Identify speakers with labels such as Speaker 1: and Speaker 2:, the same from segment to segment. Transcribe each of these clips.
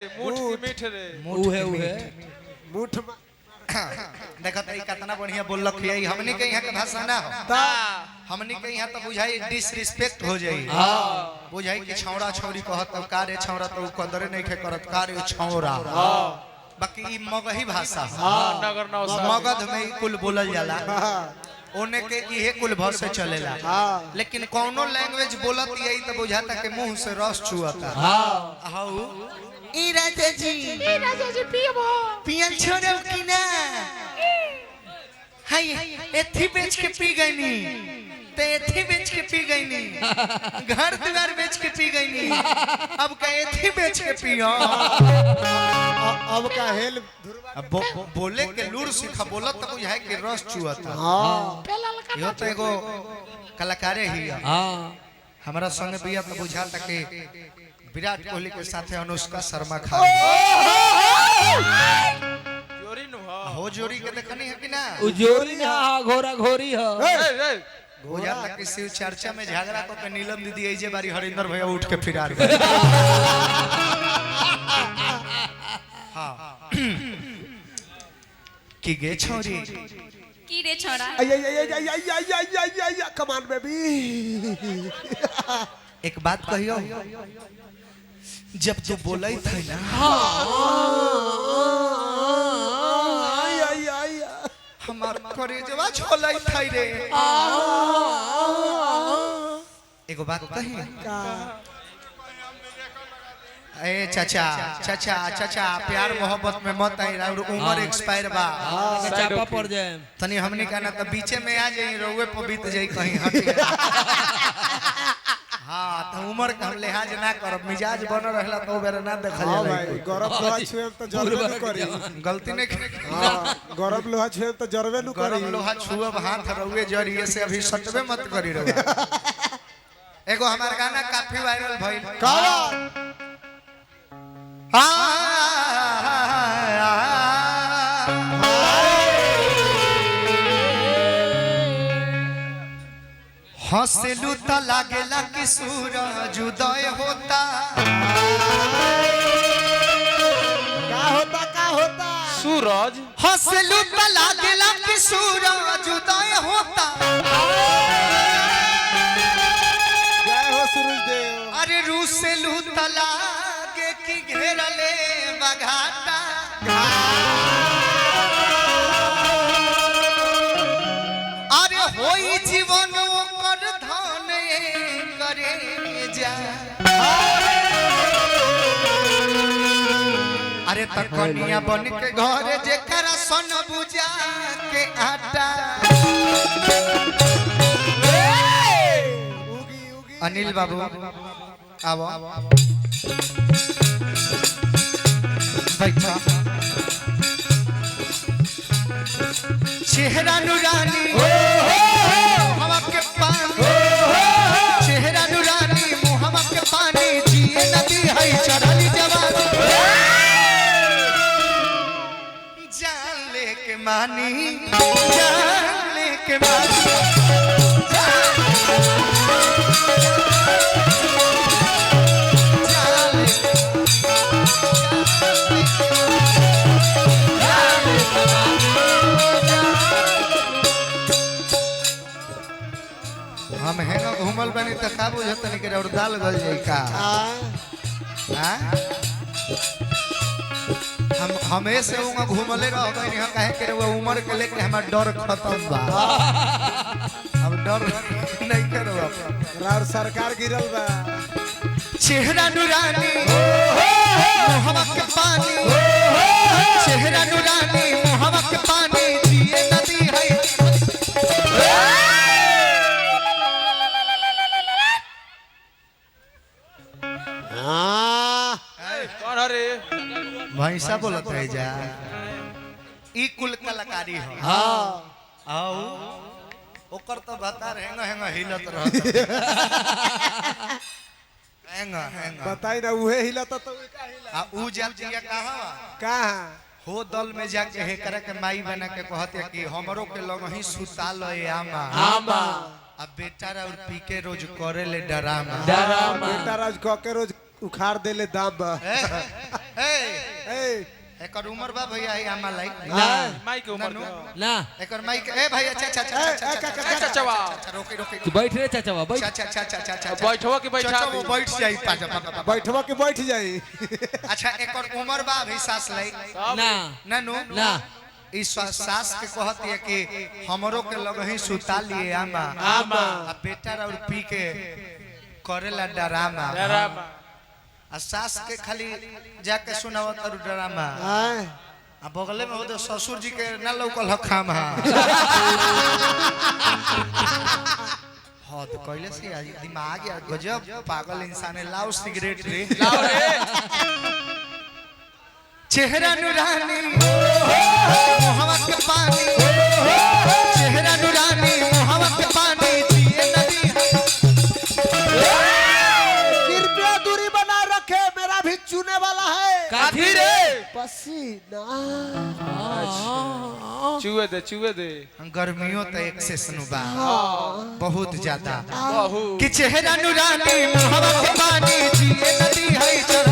Speaker 1: मुठ की मीठ रे
Speaker 2: उहे
Speaker 3: मुठ
Speaker 4: देखा तरी कितना बढ़िया बोललक है हमनी के यहाँ के भाषा ना हो हमनी के यहाँ तो बुझाई डिसरिस्पेक्ट हो जाई बुझाई कि छौड़ा छौरी कहत तब का रे छौड़ा तो कदरे नहीं खे करत का रे छौड़ा बाकी ई मगही भाषा
Speaker 1: नगर नौसा
Speaker 4: मगध में ई कुल बोलल जाला ओने के इहे कुल भाषा चलेला लेकिन कौनो लैंग्वेज बोलत यही तो बुझाता के मुंह से रस चुआता हाउ
Speaker 2: ई राजा जी पियन छोड़ो कि ना हाय एथी बेच के पी गईनी ते एथी बेच के पी गईनी घर द्वार बेच के पी गईनी अब का एथी बेच के पियो
Speaker 3: अब का हेल
Speaker 4: बोले के लूर सिखा बोलत तो बुझाए के रस चुआता यो तो एगो कलाकारे ही हमारा संग बिया तो बुझाता के विराट कोहली के साथ अनुष्का शर्मा खान
Speaker 1: जोरी नु
Speaker 4: हो जोड़ी के देखनी है कि ना
Speaker 2: उजोरी ना घोरा घोरी हो
Speaker 4: बुझा तक कि शिव चर्चा में झगड़ा को के नीलम दीदी ऐजे बारी हरिंदर भैया उठ के फिरार गए हां की गे छोरी
Speaker 5: की रे छोरा
Speaker 3: कमान बेबी
Speaker 4: एक बात कहियो जब तू बोलै थी ना हमार करेजवा छोलै थई रे एगो बात कही ए चाचा चाचा चाचा प्यार मोहब्बत में मत आई और उम्र एक्सपायर बा
Speaker 2: चापा पड़ जाए
Speaker 4: तनी हमनी कहना तो बीचे में आ जाई रोवे पर बीत जाई कहीं हट हां तो उम्र का हम लिहाज ना करब मिजाज बन रहला तो बेरा ना देखल
Speaker 3: हां
Speaker 4: जाला
Speaker 3: भाई गरम लोहा छुए तो जरबे न करी
Speaker 4: गलती नहीं
Speaker 3: हां गरम लोहा छुए तो जरबे न करी
Speaker 4: गरम लोहा छुअब हाथ रउए जरिए से अभी सटबे मत करी रउआ एगो हमार गाना काफी वायरल भइल
Speaker 3: का
Speaker 4: हंसलू त लागेला कि सूरज उदय होता
Speaker 1: सूरज
Speaker 4: हंसलू त लागेला कि सूरज उदय होता
Speaker 3: जय हो सूरज देव
Speaker 4: अरे रूसलू त लागे कि घेरले बघाटा अरे होई जीवन ओकर धन करे जा अरे तकनिया बन के घर जेकरा सन बुझा के आटा अनिल बाबू आओ बैठा चेहरा नूरानी मुहम्मा के पानी चेहरा नूरानी मुहम्मा के पानी जिए नदी है चढ़ली जवानी जान लेके मानी जान लेके मानी हम हेंगा घूमल बनी त का बुझत नहीं के और दाल गल जाई का हां हम हमेशा उंगा घूमले रह गई हम काहे के वो उम्र के लेके हमर डर खत्म बा अब डर नहीं करो
Speaker 3: रार सरकार गिरल बा
Speaker 4: चेहरा नूरानी मुहम्मा के पानी चेहरा नूरानी मुहम्मा के पानी जिए नदी है
Speaker 1: कौन रे
Speaker 4: भैंसा बोलत रह जा ई कुल कलाकारी हो
Speaker 3: हां
Speaker 4: आओ ओकर तो बता रहेगा हेंगा हिलत रहत हेंगा हेंगा
Speaker 3: बताई ना उहे हिलता तो का हिला
Speaker 4: आ ऊ जातिया कहां
Speaker 3: कहां
Speaker 4: हो दल में जाके हे करे के माई बना के कहते कि हमरो के लग ही सुता लो आमा
Speaker 2: आमा
Speaker 4: अब बेटा और पी के रोज करे ले डरामा
Speaker 3: बेटा राज क के रोज उखाड़ देले दाम बा
Speaker 4: ए
Speaker 3: ए
Speaker 4: एकर उम्र बा भैया ई आमा लाइक
Speaker 1: माई के ऊपर
Speaker 6: ना
Speaker 4: एकर माइक ए भैया अच्छा
Speaker 1: चचवा
Speaker 6: तू बैठ रे चाचा बैठ
Speaker 4: अच्छा
Speaker 1: बैठवा के बैठा
Speaker 4: चाचा वो बैठ जाई पाजा
Speaker 3: बैठवा के बैठ जाई
Speaker 4: अच्छा एकर उम्र बा अभी सास लाई
Speaker 6: ना
Speaker 4: नानू
Speaker 6: ना
Speaker 4: इस सास के कहत है कि हमरो के लगही सुता लिए आमा
Speaker 1: आमा
Speaker 4: आ बेटा और पी के करेला डरामा
Speaker 1: डरामा
Speaker 4: आ सास के खाली जाके सुनावत और डरामा
Speaker 3: आए
Speaker 4: आ बगले में हो ससुर जी के ना लौकल हखाम हा हद कइले से आज दिमाग यार गजब पागल इंसान है लाओ सिगरेट रे
Speaker 1: लाओ रे
Speaker 4: चेहरा नूरानी मोहब्बत के पानी चेहरा नूरानी मोहब्बत के पानी जिए नदी
Speaker 3: कृपया दूरी बना रखे मेरा भी चूने वाला है
Speaker 1: काठी रे
Speaker 3: पसीना
Speaker 1: चुए दे
Speaker 4: गर्मियों तो एक्सेस नुबा बहुत ज्यादा
Speaker 1: बहु
Speaker 4: कि चेहरा नूरानी मोहब्बत के पानी जिए नदी है चढ़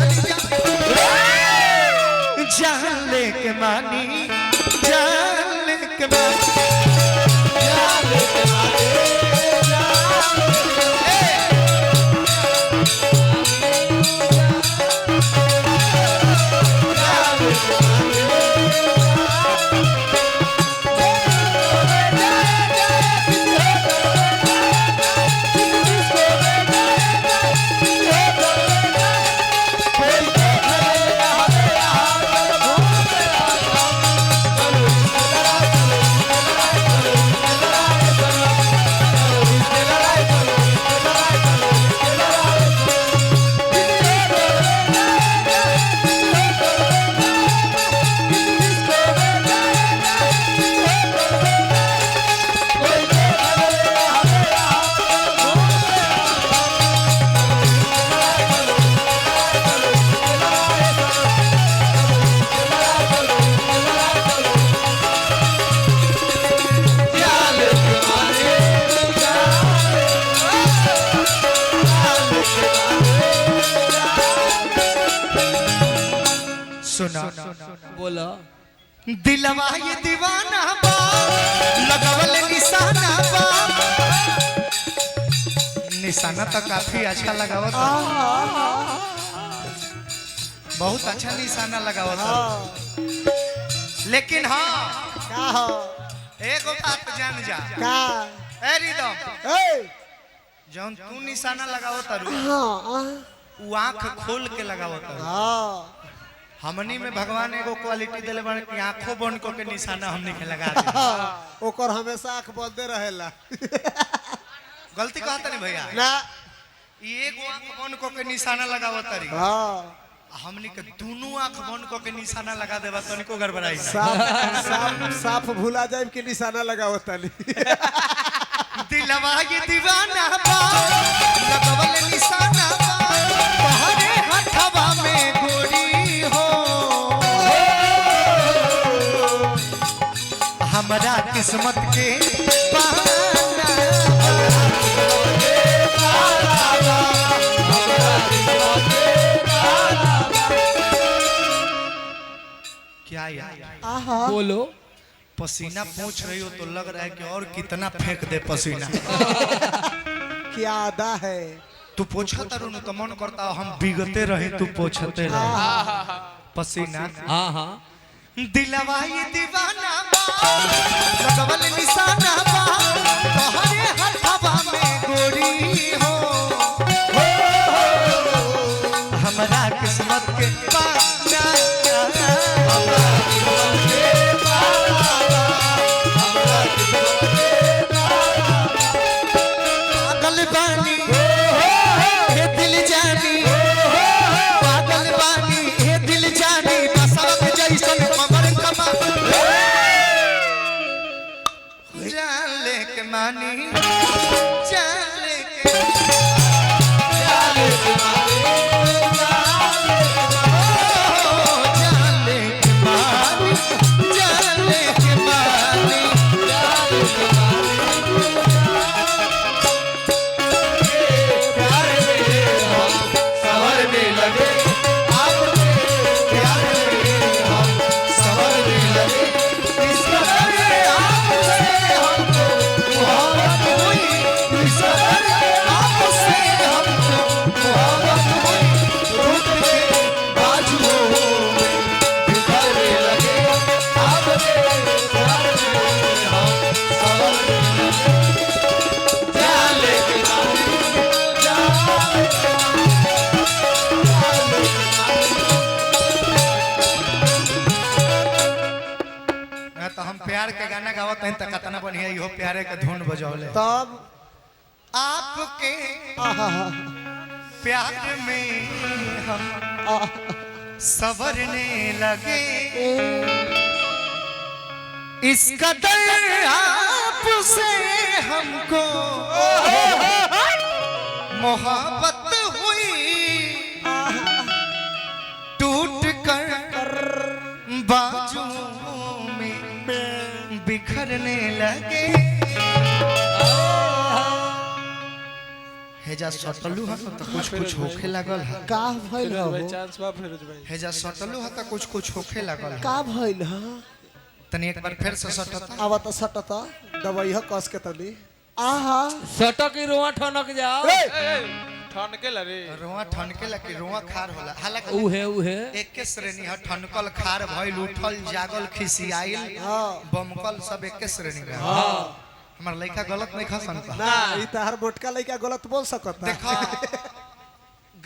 Speaker 4: जान लेके मानी जान लेके मानी जान लेके सुना
Speaker 6: बोला
Speaker 4: दिलवा ये दीवाना बा लगवल निशाना बा निशाना तो काफी अच्छा लगावत बहुत अच्छा निशाना लगावत लेकिन हाँ
Speaker 3: का हो
Speaker 4: एगो बात जान जा
Speaker 3: का
Speaker 4: ए रिदम
Speaker 3: ए
Speaker 4: जौन तू निशाना लगावत रू
Speaker 3: हां
Speaker 4: उ आंख खोल के लगावत
Speaker 3: हां
Speaker 4: हमनी में भगवान एगो क्वालिटी देले बाड़े कि आंखों बंद करके निशाना हमनी के लगा दे
Speaker 3: ओकर हमेशा आंख बंदे रहेला
Speaker 4: गलती कहत नहीं भैया
Speaker 3: ना
Speaker 4: ई एगो आंख बंद करके निशाना लगावत तारी
Speaker 3: हां
Speaker 4: हमनी के दोनों आंख बंद करके निशाना लगा देबा तनिको गड़बड़ाई ना
Speaker 3: साफ भूला जाए कि निशाना लगावतानी
Speaker 4: दिलवा ये दीवाना बा लगवल निशाना बा तोहरे हथवा में गोरी हो हमरा किस्मत के पाना क्या यार
Speaker 6: बोलो
Speaker 4: पसीना पूछ रही हो तो लग रहा है कि और कितना फेंक दे पसीना
Speaker 3: क्या अदा है
Speaker 4: तू पोछा तरुण तो मन करता हम बिगते रहे तू पोछते रहे पसीना
Speaker 6: हाँ हाँ
Speaker 4: दिलवा ये दीवाना बा लगवल निशाना बा तोहरे हथवा में गोरी हो हमरा किस्मत के पाना पागल बानी हे दिल जानी पागल बानी हे दिल जानी बसवक जैसन कमर कमा जान लेके मानी जान लेके जान लेके मानी जान लेके मानी प्यार में सवर में प्यार के गाना गावत हैं त कितना बढ़िया इहो प्यारे के धुन बजौले
Speaker 3: तब
Speaker 4: आपके
Speaker 3: आहा
Speaker 4: प्यार में हम संवरने लगे इस कदर आपसे हमको मोहब्बत हुई टूट कर बाजुओं में बिखरने लगे हेजा सटलू है तो कुछ होखे लगल है
Speaker 3: का भइल हो
Speaker 1: भाई चांस बा फिरोज भाई
Speaker 4: हेजा सटलू है तो कुछ होखे लगल है
Speaker 3: का भइल ह
Speaker 4: तनी एक बार फिर से सटता
Speaker 3: अब त सटत दवाई ह कस के तनी आहा
Speaker 6: सटक ही रोआ ठनक जाओ
Speaker 1: ठन के ला रे
Speaker 4: रोआ ठनके लगी रोआ खार होला हालांकि
Speaker 6: उहे
Speaker 4: एके श्रेणी है ठनकल खार भइल उठल जागल खिसियाइल बमकल सब एके श्रेणी में हमार लइका गलत नहीं खसन
Speaker 3: ना ई तहर मोटका लइका गलत बोल सकत
Speaker 4: देखा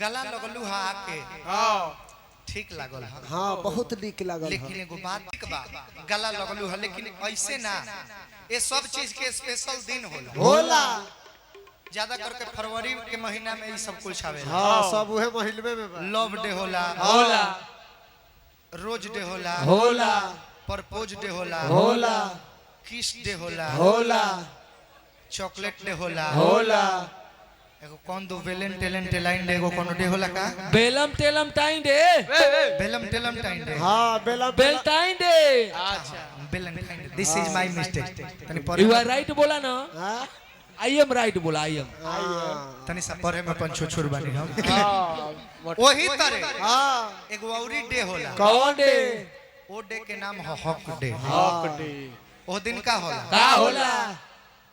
Speaker 4: गला लगलू हा आके
Speaker 1: हां
Speaker 4: ठीक लागल है
Speaker 3: हां बहुत नीक लागल
Speaker 4: लेकिन एगो बात ठीक बा गला लगलू है लेकिन ऐसे ना ये सब चीज के स्पेशल दिन होला ज्यादा करके फरवरी के महीना में ये सब कुछ आवेला
Speaker 3: हां सब उहे महीने में बा
Speaker 4: लव डे होला रोज डे होला प्रपोज डे होला किस डे होला चॉकलेट डे होला एगो कौन दो वेलेंटाइन डे एगो कौन डे होला का
Speaker 6: बेलम टेलम टाइम डे
Speaker 4: वेलेंटाइन डे
Speaker 3: हां बेला
Speaker 6: बेलटाइन डे
Speaker 1: अच्छा
Speaker 4: valentine day this is my mistake तनी
Speaker 6: यू
Speaker 4: पढ़े
Speaker 6: आर राइट बोला ना
Speaker 3: हां
Speaker 6: आई एम राइट बोला आई एम
Speaker 4: तनी सा पढ़े में अपन छुछुर बानी हम
Speaker 1: हां
Speaker 4: वही तरह
Speaker 3: हां
Speaker 4: एगो औरी डे होला
Speaker 6: कौन डे
Speaker 4: ओ डे के नाम है हक डे
Speaker 1: हक डे
Speaker 4: ओ दिन का होला
Speaker 6: का होला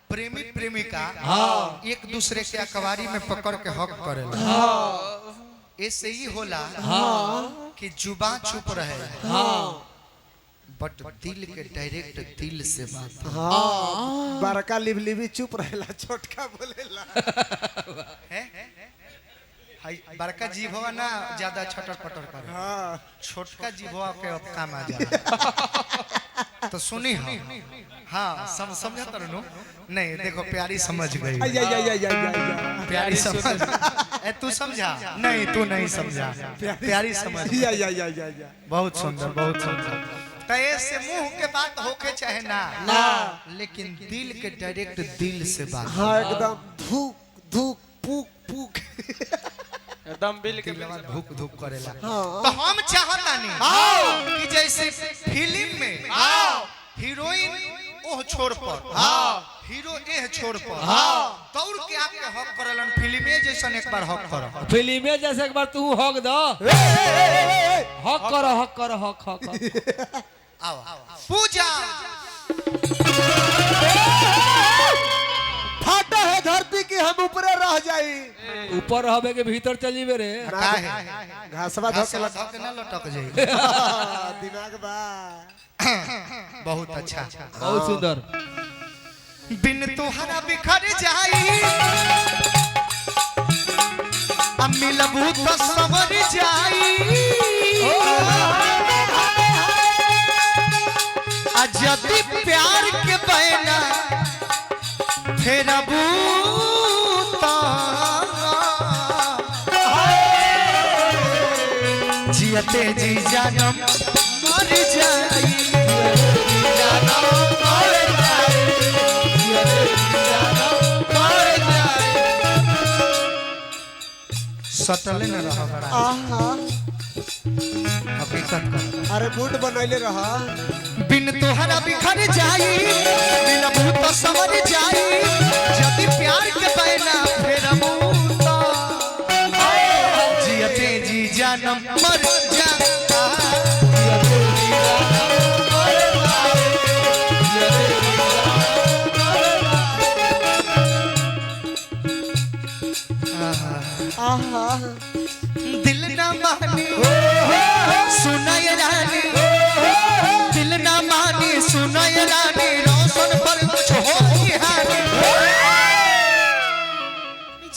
Speaker 4: प्रेमी प्रेमिका
Speaker 6: हाँ
Speaker 4: एक दूसरे के अकवारी में पकड़ के हक करेला
Speaker 6: हाँ
Speaker 4: ऐसे ही होला
Speaker 6: हाँ
Speaker 4: कि जुबान चुप रहे
Speaker 6: हाँ
Speaker 4: बट दिल के डायरेक्ट दिल से बात
Speaker 3: हां बड़का लिबलिबी चुप रहेला छोटका बोलेला
Speaker 4: है हाय बड़का जीभवा ना ज्यादा छटर पटर करे
Speaker 3: हां
Speaker 4: छोटका जीभवा के अब काम आ जा तो सुनी हाँ समझा तरनु नहीं देखो प्यारी समझ गई प्यारी समझ ए तू समझा नहीं तू नहीं समझा प्यारी समझ बहुत सुंदर तो ऐसे मुंह के बात होके चाहे ना लेकिन दिल के डायरेक्ट दिल से बात
Speaker 3: हां एकदम धूक धूक पुक पुक
Speaker 1: एकदम बिल के
Speaker 4: धूक धूक करेला
Speaker 3: हां
Speaker 4: तो हम चाहता नहीं कि जैसे फिल्म में हीरोइन ओह छोर पर हीरो एह छोर पर दौड़ के आके हक करलन फिल्मे जैसन एक बार हक कर
Speaker 6: फिल्मे जैसे एक बार तू हक दो हक कर हक
Speaker 4: आओ पूजा
Speaker 3: फाटा है धरती की हम ऊपरे रह जाई
Speaker 6: ऊपर रहबे के भीतर चली बे रे
Speaker 4: काहे
Speaker 3: घासवा
Speaker 4: घासला धक ना लटक जाई
Speaker 3: दिमाग बा
Speaker 4: बहुत अच्छा
Speaker 6: बहुत सुंदर
Speaker 4: बिन तोहरा बिखर जाई अब मिलबू तो सवर जाई अजदी प्यार के बहना फेरबू तो जियते जी जानम मर जाई सटले न रहा बड़ा
Speaker 3: आहा
Speaker 4: हकीकत का
Speaker 3: अरे बूट बनैले रहा
Speaker 4: बिन तोहरा बिखर जाई बिन भूत समर जाई जदी प्यार के बहना फेर मुता जियते जी जानम मर जाई
Speaker 3: आहा
Speaker 4: दिल ना मानी सुनाय रानी दिल ना मानी सुनाय रानी रोशन पर कुछ हो हानी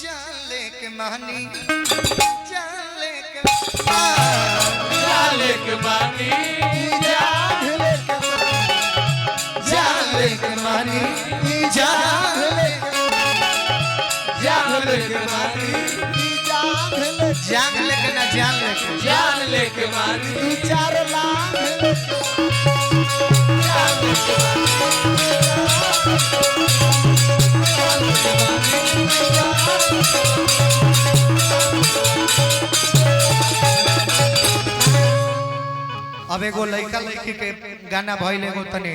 Speaker 4: जान लेके मानी जान लेके
Speaker 6: जाले के बानी
Speaker 3: जान लेके
Speaker 4: जान जान लेके ना जान लेके
Speaker 1: जान लेके मारी
Speaker 3: 2-4 लाख
Speaker 4: अब एगो लड़का लड़की के गाना भइल एगो तने